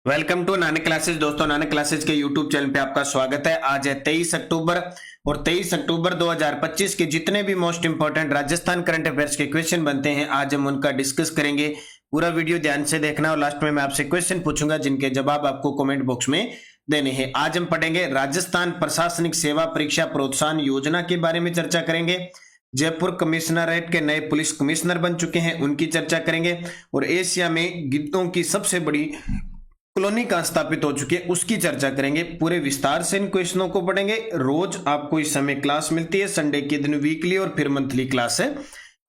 Welcome to Nanak classes. दोस्तों, Nanak classes के YouTube channel पे आपका स्वागत है। आज है 23 अक्टूबर और 23 अक्टूबर 2025 के जितने भी most important Rajasthan current affairs के क्वेश्चन बनते हैं आज हम उनका डिस्कस करेंगे। पूरा वीडियो ध्यान से देखना और लास्ट में मैं आपसे क्वेश्चन पूछूंगा जिनके जवाब आपको कमेंट बॉक्स में देने हैं। आज हम पढ़ेंगे राजस्थान प्रशासनिक सेवा परीक्षा प्रोत्साहन योजना के बारे में चर्चा करेंगे। जयपुर कमिश्नरेट के नए पुलिस कमिश्नर बन चुके हैं, उनकी चर्चा करेंगे। और एशिया में गिद्धों की सबसे बड़ी कॉलोनी कहां स्थापित हो चुकी है उसकी चर्चा करेंगे। पूरे विस्तार से इन क्वेश्चनों को पढ़ेंगे। रोज आपको इस समय क्लास मिलती है, संडे के दिन वीकली और फिर मंथली क्लास है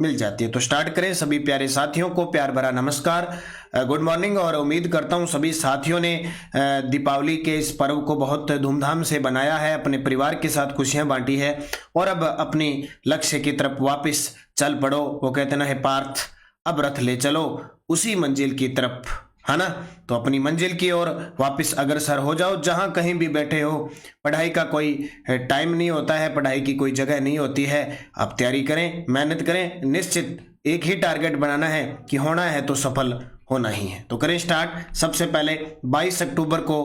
मिल जाती है। तो स्टार्ट करें। सभी प्यारे साथियों को प्यार भरा नमस्कार, गुड मॉर्निंग। और उम्मीद करता हूं सभी साथियों ने दीपावली के इस पर्व को बहुत धूमधाम से बनाया है, अपने परिवार के साथ खुशियां बांटी है और अब अपनी लक्ष्य की तरफ वापस चल पड़ो। वो कहते ना है पार्थ अब रथ ले चलो उसी मंजिल की तरफ, है ना। तो अपनी मंजिल की ओर वापस अग्रसर हो जाओ। जहां कहीं भी बैठे हो, पढ़ाई का कोई टाइम नहीं होता है, पढ़ाई की कोई जगह नहीं होती है। आप तैयारी करें, मेहनत करें। निश्चित एक ही टारगेट बनाना है कि होना है तो सफल होना ही है। तो करें स्टार्ट। सबसे पहले 22 अक्टूबर को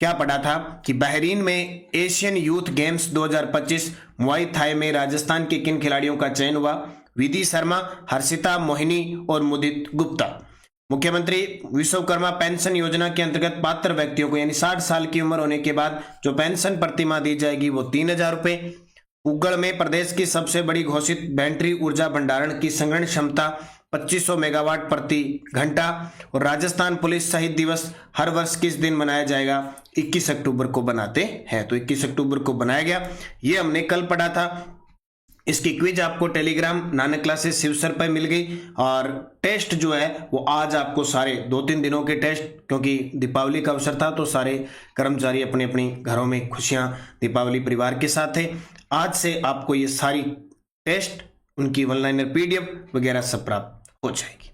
क्या पढ़ा था कि बहरीन में एशियन यूथ गेम्स 2025 मुआई थाई में राजस्थान के किन खिलाड़ियों का चयन हुआ? विधि शर्मा, हर्षिता मोहिनी और मुदित गुप्ता। मुख्यमंत्री विश्वकर्मा पेंशन योजना के अंतर्गत पात्र व्यक्तियों को यानी 60 साल की उम्र होने के बाद जो पेंशन प्रतिमाह दी जाएगी वो 3000 रुपए। उगड़ में प्रदेश की सबसे बड़ी घोषित बैटरी ऊर्जा भंडारण की संग्रहण क्षमता 2500 मेगावाट प्रति घंटा। और राजस्थान पुलिस शहीद दिवस हर वर्ष किस दिन मनाया जाएगा? 21 अक्टूबर को बनाते हैं। तो 21 अक्टूबर को बनाया गया, ये हमने कल पढ़ा था। इसकी क्विज आपको टेलीग्राम नानक क्लासेस शिवसर पर मिल गई और टेस्ट जो है वो आज आपको सारे 2-3 दिनों के टेस्ट, क्योंकि दीपावली का अवसर था तो सारे कर्मचारी अपने अपने घरों में खुशियां दीपावली परिवार के साथ थे। आज से आपको ये सारी टेस्ट, उनकी ऑनलाइन पीडीएफ वगैरह सब प्राप्त हो जाएगी।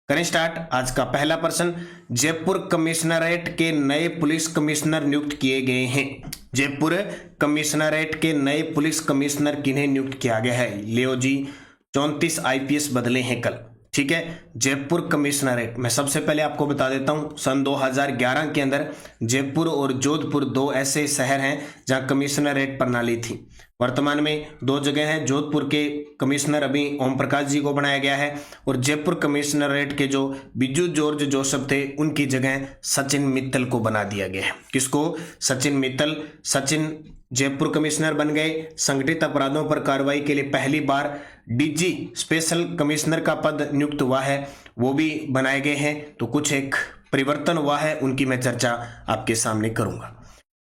करें स्टार्ट। आज का पहला प्रश्न, जयपुर कमिश्नरेट के नए पुलिस कमिश्नर नियुक्त किए गए हैं। जयपुर कमिश्नरेट के नए पुलिस कमिश्नर किन्हें नियुक्त किया गया है? लियो जी, 34 आईपीएस बदले हैं कल। ठीक है, जयपुर कमिश्नरेट मैं सबसे पहले आपको बता देता हूं, सन 2011 के अंदर जयपुर और जोधपुर दो ऐसे शहर हैं जहां कमिश्नरेट प्रणाली थी। वर्तमान में दो जगह हैं। जोधपुर के कमिश्नर अभी ओम प्रकाश जी को बनाया गया है और जयपुर कमिश्नरेट के जो बिजू जॉर्ज जोसेफ थे उनकी जगह सचिन मित्तल को बना दिया गया है। किसको? सचिन मित्तल। सचिन जयपुर कमिश्नर बन गए। संगठित अपराधों पर कार्रवाई के लिए पहली बार डीजी स्पेशल कमिश्नर का पद नियुक्त हुआ है, वो भी बनाए गए हैं। तो कुछ एक परिवर्तन हुआ है, उनकी मैं चर्चा आपके सामने करूंगा।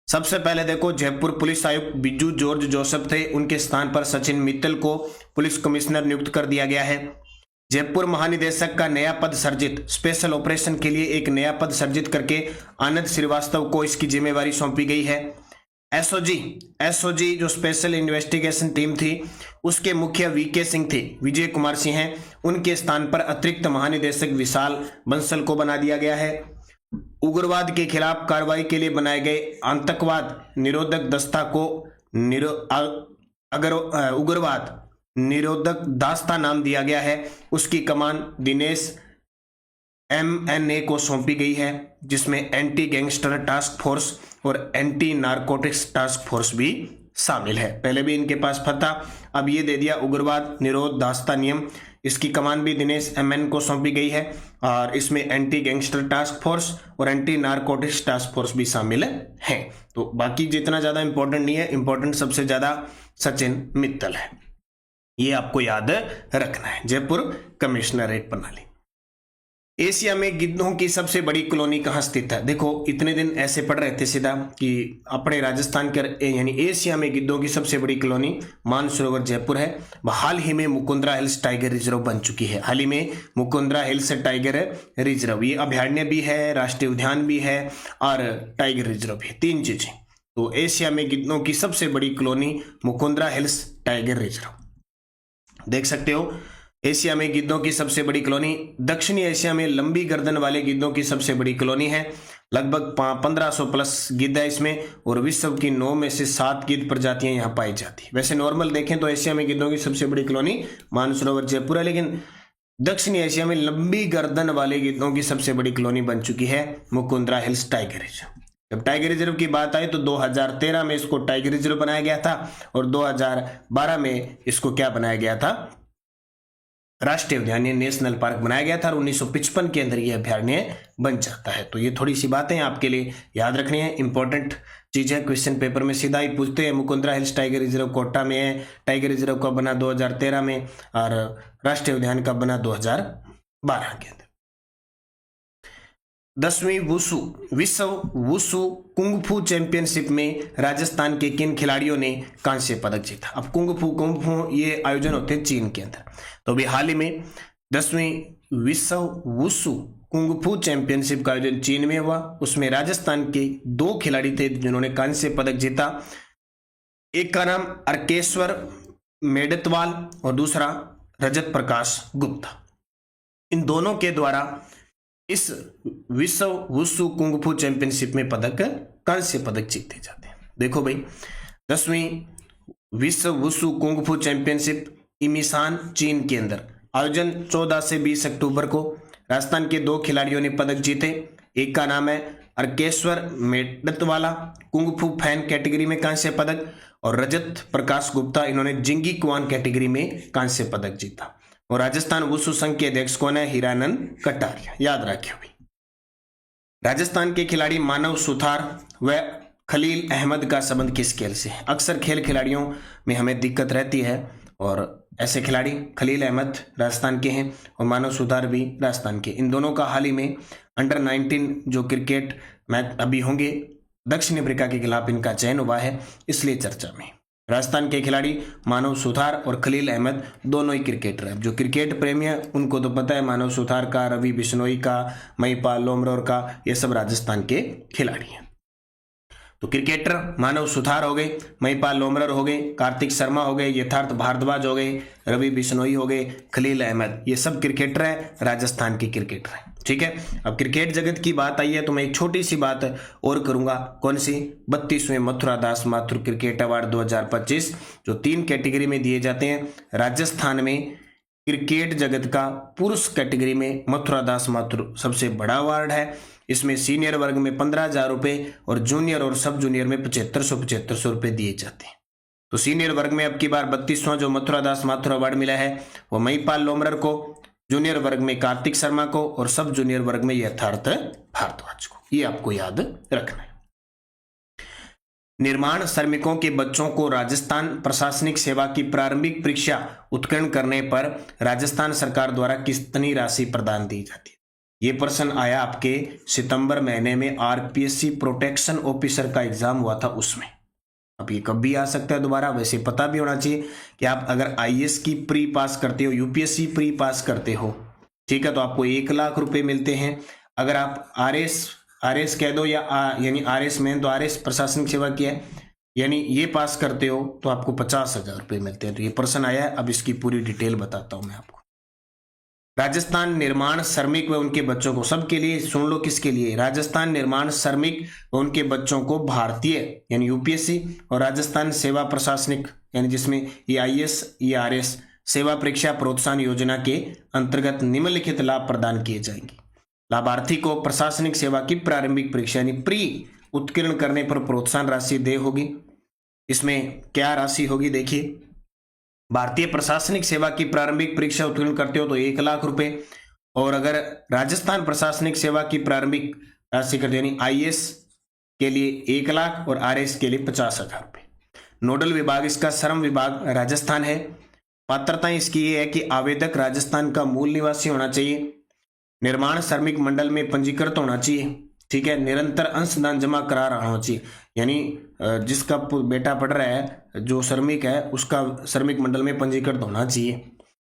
सबसे पहले देखो, जयपुर पुलिस आयुक्त बिजू जॉर्ज जोसेफ थे, उनके स्थान पर सचिन मित्तल को पुलिस कमिश्नर नियुक्त कर दिया गया है। जयपुर महानिदेशक का नया पद सर्जित, स्पेशल ऑपरेशन के लिए एक नया पद सर्जित करके आनंद श्रीवास्तव को इसकी जिम्मेवारी सौंपी गई है। एसओजी जो स्पेशल इन्वेस्टिगेशन टीम थी उसके मुख्य वीके सिंह थे, विजय कुमार सिंह हैं, उनके स्थान पर अतिरिक्त महानिदेशक विशाल बंसल को बना दिया गया है। उग्रवाद के खिलाफ कार्रवाई के लिए बनाए गए आतंकवाद निरोधक दस्ता को उग्रवाद निरोधक दास्ता नाम दिया गया है। उसकी कमान दिनेश एमएनए को सौंपी गई है, जिसमें एंटी गैंगस्टर टास्क फोर्स और एंटी नारकोटिक्स टास्क फोर्स भी शामिल है। पहले भी इनके पास था, अब ये दे दिया उग्रवाद निरोध दास्ता नियम। इसकी कमान भी दिनेश एमएन को सौंपी गई है और इसमें एंटी गैंगस्टर टास्क फोर्स और एंटी नारकोटिक्स टास्क फोर्स भी शामिल है। तो बाकी जितना ज्यादा इंपॉर्टेंट नहीं है, इंपॉर्टेंट सबसे ज्यादा सचिन मित्तल है, ये आपको याद रखना है। जयपुर कमिश्नरेट प्रणाली। एशिया में गिद्धों की सबसे बड़ी कॉलोनी कहां स्थित है? देखो, इतने दिन ऐसे पढ़ रहे थे सीधा कि अपने राजस्थान के यानी एशिया में गिद्धों की सबसे बड़ी कॉलोनी मानसरोवर जयपुर है। हाल ही में मुकुंदरा हिल्स टाइगर रिजर्व बन चुकी है। हाल ही में मुकुंदरा हिल्स टाइगर रिजर्व, ये अभयारण्य भी है, राष्ट्रीय उद्यान भी है और टाइगर रिजर्व भी है, 3 चीजें। तो एशिया में गिद्धों की सबसे बड़ी colony Mukundra hills tiger reserve देख सकते हो। एशिया में गिद्धों की सबसे बड़ी कॉलोनी। दक्षिणी एशिया में लंबी गर्दन वाले गिद्धों की सबसे बड़ी कॉलोनी है। लगभग 1500 प्लस गिद्ध है इसमें और विश्व की 9 में से 7 गिद्ध प्रजातियां यहां पाई जाती है। वैसे नॉर्मल देखें तो एशिया में गिद्धों की सबसे बड़ी कॉलोनी मानसरोवर जयपुर है, लेकिन दक्षिणी एशिया में लंबी गर्दन वाले गिद्धों की सबसे बड़ी कॉलोनी बन चुकी है मुकुंदरा हिल्स टाइगर रिजर्व। जब टाइगर रिजर्व की बात आई तो 2013 में इसको टाइगर रिजर्व बनाया गया था और 2012 में इसको क्या बनाया गया था, राष्ट्रीय उद्यान नेशनल पार्क बनाया गया था और 1955 के अंदर यह अभयारण्य बन जाता है। तो ये थोड़ी सी बातें आपके लिए याद रखनी है, इंपॉर्टेंट चीज है, क्वेश्चन पेपर में सीधा ही पूछते हैं। Mukundra hills tiger reserve Kota में है, टाइगर रिजर्व कब बना 2013 में और राष्ट्रीय उद्यान कब बना 2012 के अंदर। 10वीं विश्व वुशु कुंग फू चैंपियनशिप में राजस्थान के किन खिलाड़ियों ने कांस्य पदक जीता। अब कुंग फू ये आयोजन होते हैं चीन के अंदर। तो अभी हाल ही में 10वीं विश्व वुशु कुंग फू चैंपियनशिप का आयोजन चीन में हुआ। उसमें राजस्थान के 2 खिलाड़ी थे जिन्होंने कांस्य पदक जीता। एक का नाम अर्केश्वर मेडतवाल और दूसरा रजत प्रकाश गुप्ता। इन दोनों के द्वारा इस विश्व वुशु कुंग फू चैंपियनशिप में कांस्य पदक जीते जाते हैं। देखो भाई, 10वीं विश्व वुशु कुंग फू चैंपियनशिप इमिसान चीन के अंदर आयोजन 14 से 20 अक्टूबर को राजस्थान के 2 खिलाड़ियों ने पदक जीते। एक का नाम है अर्केश्वर मेडतवाला, कुंग फू फैन कैटेगरी में कांस्य पदक, और रजत प्रकाश गुप्ता, इन्होंने जिंगी कुआन कैटेगरी में कांस्य पदक जीता। और राजस्थान वुशु संघ के अध्यक्ष कौन है, हीरानंद कटारिया, याद रखियो भी। राजस्थान के खिलाड़ी मानव सुथार व खलील अहमद का संबंध किस खेल से है। अक्सर खेल खिलाड़ियों में हमें दिक्कत रहती है और ऐसे खिलाड़ी खलील अहमद राजस्थान के हैं और मानव सुथार भी राजस्थान के। इन दोनों का हाल ही में अंडर 19 जो क्रिकेट मैच अभी होंगे दक्षिण अफ्रीका के खिलाफ इनका चयन हुआ है, इसलिए चर्चा में। राजस्थान के खिलाड़ी मानव सुथार और खलील अहमद दोनों ही क्रिकेटर हैं। जो क्रिकेट प्रेमी है उनको तो पता है, मानव सुथार का, रवि बिश्नोई का, महिपाल लोमरोर का, ये सब राजस्थान के खिलाड़ी हैं। तो क्रिकेटर मानव सुथार हो गए, महिपाल लोमरोर हो गए, कार्तिक शर्मा हो गए, यथार्थ भारद्वाज हो गए, रवि बिश्नोई हो गए, खलील अहमद, ये सब क्रिकेटर है, राजस्थान के क्रिकेटर है। ठीक है, अब क्रिकेट जगत की बात आई है तो मैं एक छोटी सी बात और करूंगा। कौन सी? 32वें मथुरा दास माथुर क्रिकेट अवार्ड 2025 जो 3 कैटेगरी में दिए जाते हैं। राजस्थान में क्रिकेट जगत का पुरुष कैटेगरी में मथुरा दास माथुर सबसे बड़ा अवार्ड है। इसमें सीनियर वर्ग में 15,000 रुपए और जूनियर और सब जूनियर में 7500 रुपए दिए जाते हैं। तो सीनियर वर्ग में अब की बार 32वां जो मथुरा दास माथुर अवार्ड मिला है वो महिपाल लोमरोर को, जूनियर वर्ग में कार्तिक शर्मा को और सब जूनियर वर्ग में यथार्थ भारद्वाज को। ये आपको याद रखना है। निर्माण श्रमिकों के बच्चों को राजस्थान प्रशासनिक सेवा की प्रारंभिक परीक्षा उत्तीर्ण करने पर राजस्थान सरकार द्वारा कितनी राशि प्रदान दी जाती है। ये प्रश्न आया आपके सितंबर महीने में आरपीएससी प्रोटेक्शन ऑफिसर का एग्जाम हुआ था उसमें। अब ये कब भी आ सकता है दोबारा। वैसे पता भी होना चाहिए कि आप अगर आईएएस की प्री पास करते हो, यूपीएससी प्री पास करते हो, ठीक है, तो आपको 1 लाख रुपए मिलते हैं। अगर आप आरएस कह दो या यानी आरएस मेन, तो आरएस प्रशासनिक सेवा की है, यानी ये पास करते हो तो आपको 50,000 रुपए मिलते हैं। तो ये प्रश्न आया है, अब इसकी पूरी डिटेल बताता हूं मैं आपको। राजस्थान निर्माण श्रमिक व उनके बच्चों को, सबके लिए सुन लो, किसके लिए? राजस्थान निर्माण श्रमिक व उनके बच्चों को भारतीय यानी यूपीएससी और राजस्थान सेवा प्रशासनिक यानी जिसमें ये आईएएस ये आरएस सेवा परीक्षा प्रोत्साहन योजना के अंतर्गत निम्नलिखित लाभ प्रदान किए जाएंगे। लाभार्थी को प्रशासनिक सेवा की प्रारंभिक परीक्षा यानी प्री उत्तीर्ण करने पर प्रोत्साहन राशि देय होगी। इसमें क्या राशि होगी देखिए, भारतीय प्रशासनिक सेवा की प्रारंभिक परीक्षा उत्तीर्ण करते हो तो 1 लाख रुपए, और अगर राजस्थान प्रशासनिक सेवा की प्रारंभिक राशि करते यानी आईएएस के लिए 1 लाख और आरएस के लिए 50,000 रुपए। नोडल विभाग इसका श्रम विभाग राजस्थान है। पात्रता इसकी ये है कि आवेदक राजस्थान का मूल निवासी होना चाहिए, निर्माण श्रमिक मंडल में पंजीकृत होना चाहिए, ठीक है, निरंतर अंशदान जमा करा रहा होना चाहिए, यानी जिसका बेटा पढ़ रहा है जो श्रमिक है उसका श्रमिक मंडल में पंजीकृत होना चाहिए।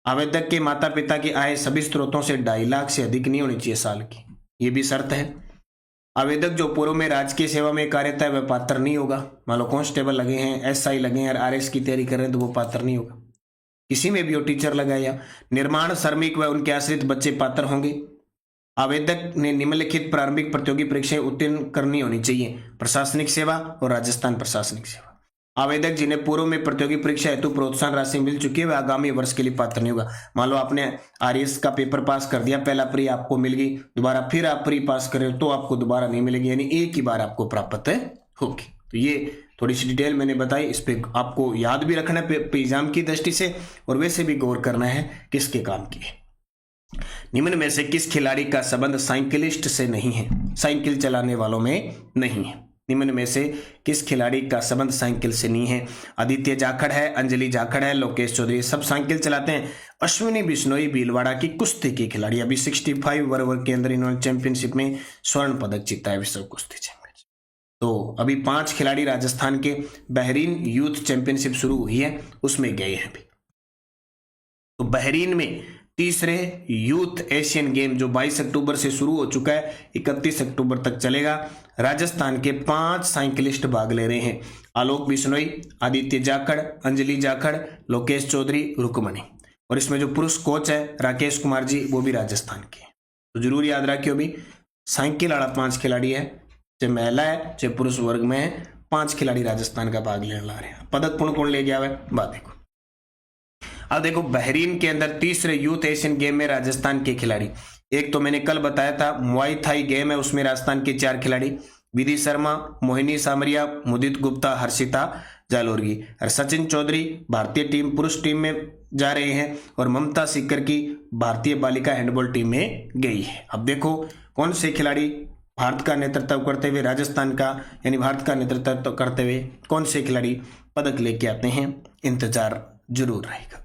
आवेदक के माता पिता की आय सभी स्रोतों से 2.5 लाख से अधिक नहीं होनी चाहिए साल की, ये भी शर्त है। आवेदक जो पूर्व में राजकीय सेवा में कार्यरत है वह पात्र नहीं होगा। मान लो कांस्टेबल लगे हैं, एसआई लगे हैं और आरएस की तैयारी कर रहे हैं तो वो पात्र नहीं होगा। किसी में भी वो टीचर लगाया। निर्माण श्रमिक व उनके आश्रित बच्चे पात्र होंगे। आवेदक ने निम्नलिखित प्रारंभिक प्रतियोगी परीक्षाएं उत्तीर्ण करनी होनी चाहिए, प्रशासनिक सेवा और राजस्थान प्रशासनिक सेवा। आवेदक जिन्हें पूर्व में प्रतियोगी परीक्षा हेतु प्रोत्साहन राशि मिल चुकी है वह आगामी वर्ष के लिए पात्र नहीं होगा। मान लो आपने आरएएस का पेपर पास कर दिया, पहला प्री आपको मिल गई, दोबारा फिर आप प्री पास करें तो आपको दोबारा नहीं मिलेगी, यानी एक ही बार आपको प्राप्त होगी। तो ये थोड़ी सी डिटेल मैंने बताई, इस पे आपको याद भी रखना है एग्जाम की दृष्टि से, और वैसे भी गौर करना है किसके काम की है। निम्न में से किस खिलाड़ी का संबंध साइकिलिस्ट से नहीं है? साइकिल चलाने वालों में नहीं है। निम्न में से किस खिलाड़ी का संबंध साइकिल से नहीं है? आदित्य जाखड़ है, अंजलि जाखड़ है, लोकेश चौधरी, सब साइकिल चलाते हैं। अश्विनी बिश्नोई भीलवाड़ा की कुश्ती की खिलाड़ी, अभी 65 वर्ग के अंदर इन्होंने चैंपियनशिप में स्वर्ण पदक जीता है, विश्व कुश्ती चैंपियनशिप। तो अभी 5 खिलाड़ी राजस्थान के बहरीन यूथ चैंपियनशिप शुरू हुई है उसमें गए हैं अभी। तो बहरीन में तीसरे यूथ एशियन गेम जो 22 अक्टूबर से शुरू हो चुका है, 31 अक्टूबर तक चलेगा। राजस्थान के 5 साइकिलिस्ट भाग ले रहे हैं, आलोक बिश्नोई, आदित्य जाखड़, अंजलि जाखड़, लोकेश चौधरी, रुकमणी, और इसमें जो पुरुष कोच है राकेश कुमार जी वो भी राजस्थान के। तो जरूर याद रखियो भी साइकिल वाला 5 खिलाड़ी है, चाहे महिला है चाहे पुरुष वर्ग में है, 5 खिलाड़ी राजस्थान का भाग लेने ला रहे हैं। पदक कौन ले गया है बात देखो। अब देखो बहरीन के अंदर तीसरे यूथ एशियन गेम में राजस्थान के खिलाड़ी, एक तो मैंने कल बताया था मुआई थाई गेम है, उसमें राजस्थान के 4 खिलाड़ी, विधि शर्मा, मोहिनी सामरिया, मुदित गुप्ता, हर्षिता जालोरगी, और सचिन चौधरी भारतीय टीम पुरुष टीम में जा रहे हैं, और ममता सीकर की भारतीय बालिका हैंडबॉल टीम में गई है। अब देखो कौन से खिलाड़ी भारत का नेतृत्व करते हुए, राजस्थान का यानी भारत का नेतृत्व करते हुए कौन से खिलाड़ी पदक लेके आते हैं, इंतजार जरूर रहेगा।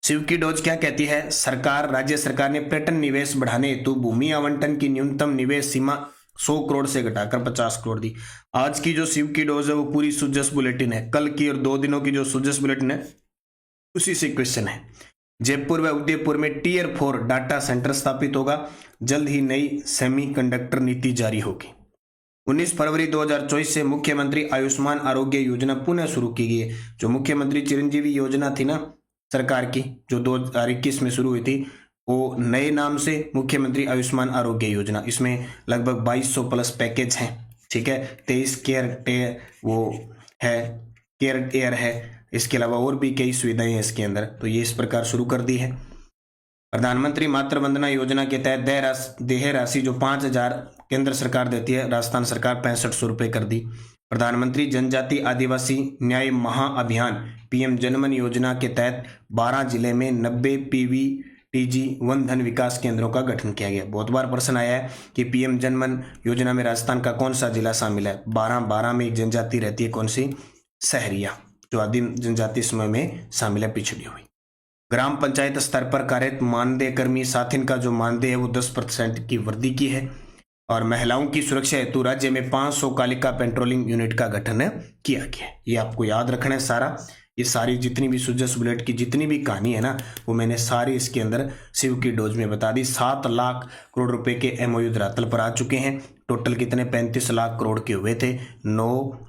शिव की डोज क्या कहती है? सरकार, राज्य सरकार ने पर्यटन निवेश बढ़ाने हेतु भूमि आवंटन की न्यूनतम निवेश सीमा 100 करोड़ से घटाकर 50 करोड़ दी। आज की जो शिव की डोज है वो पूरी सुजस बुलेटिन है, कल की और 2 दिनों की जो सुजस बुलेटिन है उसी से क्वेश्चन है। जयपुर व उदयपुर में टियर 4 डाटा सेंटर स्थापित होगा, जल्द ही नई सेमीकंडक्टर नीति जारी होगी। 19 फरवरी 2024 से मुख्यमंत्री आयुष्मान आरोग्य योजना पुनः शुरू की गई है। जो मुख्यमंत्री चिरंजीवी योजना थी ना सरकार की, जो 2021 में शुरू हुई थी, वो नए नाम से मुख्यमंत्री आयुष्मान आरोग्य योजना, इसमें लगभग 2200 प्लस पैकेज हैं, ठीक है। 23 केयर वो है, केयर एयर है, इसके अलावा और भी कई सुविधाएं हैं इसके अंदर, तो ये इस प्रकार शुरू कर दी है। प्रधानमंत्री मातृ वंदना योजना के तहत देय राशि जो 5000 केंद्र सरकार देती है, राजस्थान सरकार 6500 रुपये कर दी। प्रधानमंत्री जनजाति आदिवासी न्याय महाअभियान पीएम जनमन योजना के तहत 12 जिले में 90 पीवीटीजी वन धन विकास केंद्रों का गठन किया गया। बहुत बार प्रश्न आया है कि पीएम जनमन योजना में राजस्थान का कौन सा जिला शामिल है? 12 में जनजाति रहती है, कौन सी? सहरिया, जो आदिम जनजाति समय में शामिल है, पिछड़ी हुई। ग्राम पंचायत स्तर पर कार्यरत मानदेय कर्मी साथिन का जो मानदेय है वो 10% की वृद्धि की है। और महिलाओं की सुरक्षा हेतु राज्य में 500 कालिका पेट्रोलिंग यूनिट का गठन किया गया। ये आपको याद रखना है सारा, ये सारी जितनी भी सुजस बुलेट की जितनी भी कहानी है ना वो मैंने सारी इसके अंदर शिव की डोज में बता दी। 7 लाख करोड़ रुपए के एमओयू धरातल पर आ चुके हैं। टोटल कितने? 35 लाख करोड़ के हुए थे। 9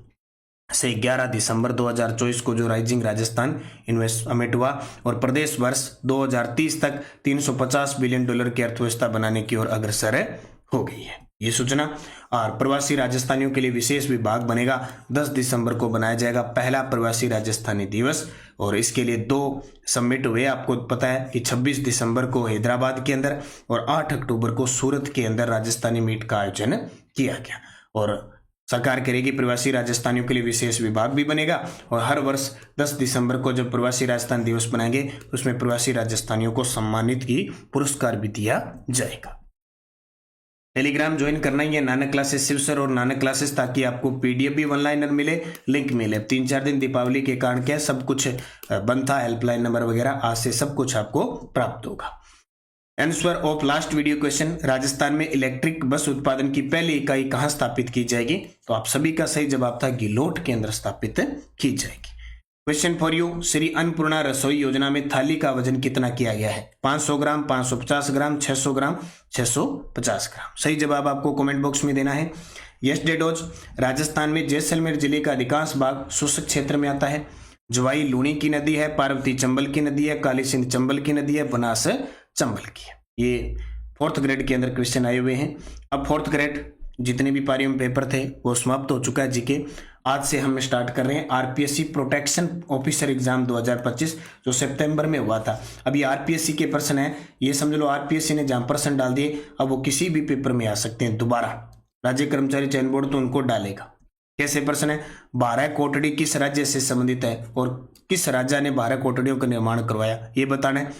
से 11 दिसंबर 2024 को जो राइजिंग राजस्थान इन्वेस्टमेंट हुआ, और प्रदेश वर्ष 2030 तक $350 बिलियन की अर्थव्यवस्था बनाने की ओर अग्रसर हो गई है ये सूचना। और प्रवासी राजस्थानियों के लिए विशेष विभाग बनेगा। 10 दिसंबर को बनाया जाएगा पहला प्रवासी राजस्थानी दिवस, और इसके लिए 2 समिट हुए। आपको पता है कि 26 दिसंबर को हैदराबाद के अंदर और 8 अक्टूबर को सूरत के अंदर राजस्थानी मीट का आयोजन किया गया। और सरकार करेगी प्रवासी राजस्थानियों के लिए विशेष विभाग भी बनेगा, और हर वर्ष 10 दिसंबर को जब प्रवासी राजस्थान दिवस बनाएंगे उसमें प्रवासी राजस्थानियों को सम्मानित की पुरस्कार भी दिया जाएगा। टेलीग्राम ज्वाइन करना ही है, नानक क्लासेस शिव सर और नानक क्लासेस, ताकि आपको पीडीएफ भी वन लाइनर मिले, लिंक मिले। 3-4 दिन दीपावली के कारण क्या सब कुछ बंद था, हेल्पलाइन नंबर वगैरह, आज से सब कुछ आपको प्राप्त होगा। Answer of last video question, Rajasthan में इलेक्ट्रिक बस उत्पादन की पहली इकाई कहां स्थापित की जाएगी? तो आप सभी का सही जवाब था गिलोट के अंदर स्थापित की जाएगी। Question for you, Shri Annapurna रसोई योजना में थाली का वजन कितना किया गया है? 500 ग्राम, 550 ग्राम, 600 ग्राम, 650 ग्राम। सही जवाब आपको कमेंट बॉक्स में देना है। यस डे डोज, राजस्थान में जैसलमेर जिले का अधिकांश भाग शुष्क क्षेत्र में आता है। जवाई लूणी की नदी है, पार्वती चंबल की नदी है, काली सिंध चंबल की नदी है, बनास चंबल की है। ये 4th ग्रेड के अंदर क्वेश्चन आए हुए हैं। अब 4th ग्रेड जितने भी पारियों में पेपर थे वो समाप्त हो चुका है जीके। आज से हम स्टार्ट कर रहे हैं आरपीएससी प्रोटेक्शन ऑफिसर एग्जाम 2025 जो सितंबर में हुआ था। अब ये आरपीएससी के प्रश्न है, ये समझ लो आरपीएससी ने जहां प्रश्न डाल दिए अब वो किसी भी पेपर में आ सकते हैं दोबारा। राज्य कर्मचारी चयन बोर्ड तो उनको डालेगा। कैसे प्रश्न है, 12 कोटड़ी किस राज्य से संबंधित है और किस राजा ने 12 कोटड़ियों का निर्माण करवाया, ये बताना है।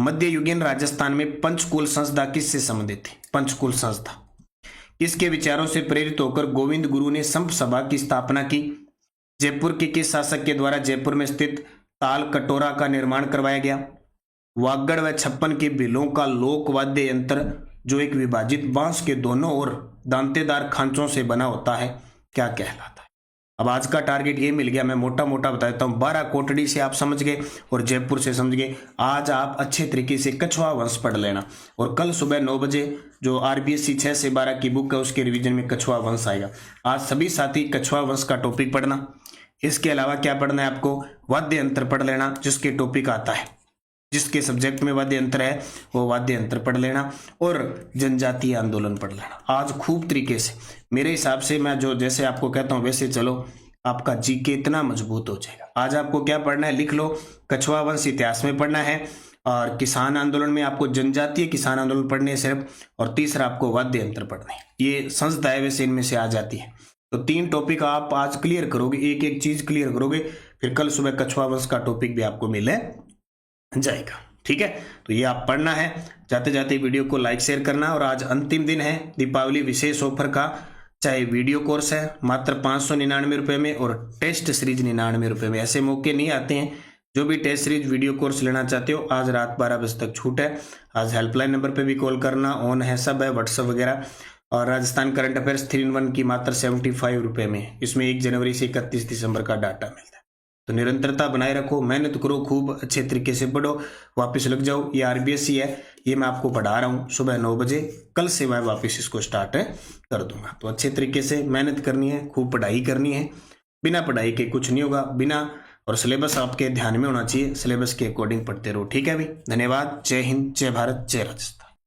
मध्ययुगीन राजस्थान में पंचकुल संस्था किससे संबंधित थी, पंचकुल संस्था। किसके विचारों से प्रेरित होकर गोविंद गुरु ने संप सभा की स्थापना की। जयपुर के किस शासक के द्वारा जयपुर में स्थित ताल कटोरा का निर्माण करवाया गया। वागड़ व छप्पन के बिलों का लोक वाद्य यंत्र जो एक विभाजित बांस के दोनों ओर दांतेदार खांचों से बना होता है क्या कहलाता है। अब आज का टारगेट ये मिल गया, मैं मोटा मोटा बता देता हूँ। 12 कोटड़ी से आप समझ गए और जयपुर से समझ गए। आज आप अच्छे तरीके से कछवा वंश पढ़ लेना और कल सुबह 9 बजे जो आरबीएससी 6 से 12 की बुक है उसके रिवीजन में कछवा वंश आएगा। आज सभी साथी कछवा वंश का टॉपिक पढ़ना। इसके अलावा क्या पढ़ना है आपको, वाद्य यंत्र पढ़ लेना जिसके टॉपिक आता है, जिसके सब्जेक्ट में वाद्य यंत्र है वो वाद्य यंत्र पढ़ लेना और जनजातीय आंदोलन पढ़ लेना। आज खूब तरीके से मेरे हिसाब से मैं जो जैसे आपको कहता हूं वैसे चलो, आपका जीके इतना मजबूत हो जाएगा। आज आपको क्या पढ़ना है लिख लो, कछवा वंश इतिहास में पढ़ना है और किसान आंदोलन में आपको जनजातीय किसान आंदोलन पढ़ने है सिर्फ, और तीसरा आपको वाद्य यंत्र पढ़ने है। ये संस्था है वैसे इनमें से आ जाती है। तो 3 टॉपिक आप आज क्लियर करोगे, एक एक चीज क्लियर करोगे, फिर कल सुबह कछवा वंश का टॉपिक भी आपको मिले जाएगा। ठीक है, तो ये आप पढ़ना है। जाते जाते वीडियो को लाइक शेयर करना। और आज अंतिम दिन है दीपावली विशेष ऑफर का, चाहे वीडियो कोर्स है मात्र 599 रुपए में और टेस्ट सीरीज 99 रुपए में। ऐसे मौके नहीं आते हैं। जो भी टेस्ट सीरीज वीडियो कोर्स लेना चाहते हो आज रात 12 बजे तक छूट है। आज हेल्पलाइन नंबर पे भी कॉल करना, ऑन है, सब है, व्हाट्सएप वगैरह। और राजस्थान करंट अफेयर्स 3-in-1 की मात्र 75 रुपए में, इसमें 1 जनवरी से 31 दिसंबर का डाटा मिलता है। तो निरंतरता बनाए रखो, मेहनत करो, खूब अच्छे तरीके से पढ़ो, वापस लग जाओ। ये आरबीएससी है, ये मैं आपको पढ़ा रहा हूँ सुबह 9 बजे। कल से मैं वापस इसको स्टार्ट कर दूंगा। तो अच्छे तरीके से मेहनत करनी है, खूब पढ़ाई करनी है। बिना पढ़ाई के कुछ नहीं होगा, बिना और सिलेबस आपके ध्यान में होना चाहिए। सिलेबस के अकॉर्डिंग पढ़ते रहो। ठीक है भाई, धन्यवाद। जय हिंद, जय भारत, जय राजस्थान।